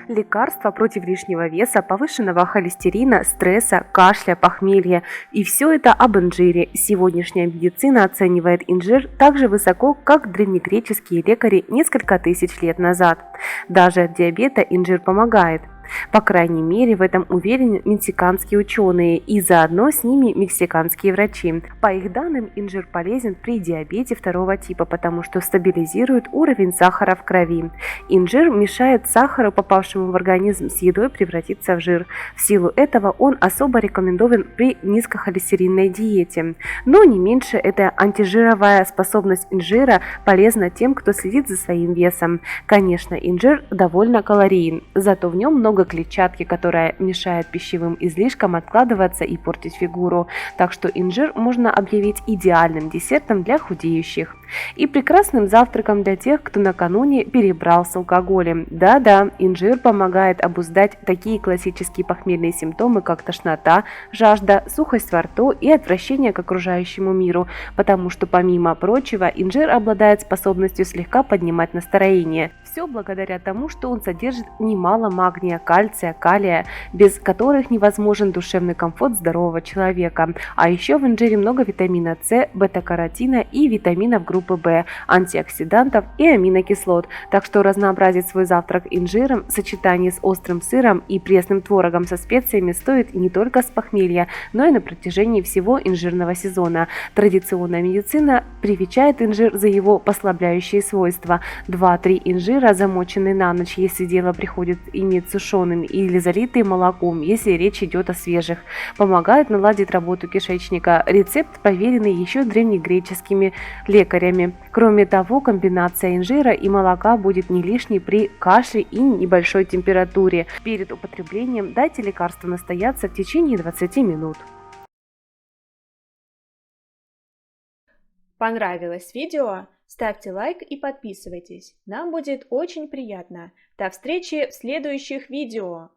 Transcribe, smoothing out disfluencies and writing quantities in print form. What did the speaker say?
Лекарства против лишнего веса, повышенного холестерина, стресса, кашля, похмелья. И все это об инжире. Сегодняшняя медицина оценивает инжир так же высоко, как древнегреческие лекари несколько тысяч лет назад. Даже от диабета инжир помогает. По крайней мере, в этом уверены мексиканские ученые и заодно с ними мексиканские врачи. По их данным, инжир полезен при диабете второго типа, потому что стабилизирует уровень сахара в крови. Инжир мешает сахару, попавшему в организм с едой, превратиться в жир. В силу этого он особо рекомендован при низкохолестеринной диете. Но не меньше эта антижировая способность инжира полезна тем, кто следит за своим весом. Конечно, инжир довольно калорийен, зато в нем много клетчатки, которая мешает пищевым излишкам откладываться и портить фигуру. Так что инжир можно объявить идеальным десертом для худеющих. И прекрасным завтраком для тех, кто накануне перебрал с алкоголем. Да-да, инжир помогает обуздать такие классические похмельные симптомы, как тошнота, жажда, сухость во рту и отвращение к окружающему миру, потому что, помимо прочего, инжир обладает способностью слегка поднимать настроение. Все благодаря тому, что он содержит немало магния, кальция, калия, без которых невозможен душевный комфорт здорового человека. А еще в инжире много витамина С, бета-каротина и витаминов группы В, антиоксидантов и аминокислот. Так что разнообразить свой завтрак инжиром в сочетании с острым сыром и пресным творогом со специями стоит не только с похмелья, но и на протяжении всего инжирного сезона. Традиционная медицина привечает инжир за его послабляющие свойства. 2-3 инжира, замоченные на ночь, если дело приходит иметь сушеными, или залитые молоком, если речь идет о свежих, помогают наладить работу кишечника. Рецепт проверенный еще древнегреческими лекарями. Кроме того, комбинация инжира и молока будет не лишней при кашле и небольшой температуре. Перед употреблением дайте лекарству настояться в течение 20 минут. Понравилось видео? Ставьте лайк и подписывайтесь. Нам будет очень приятно. До встречи в следующих видео!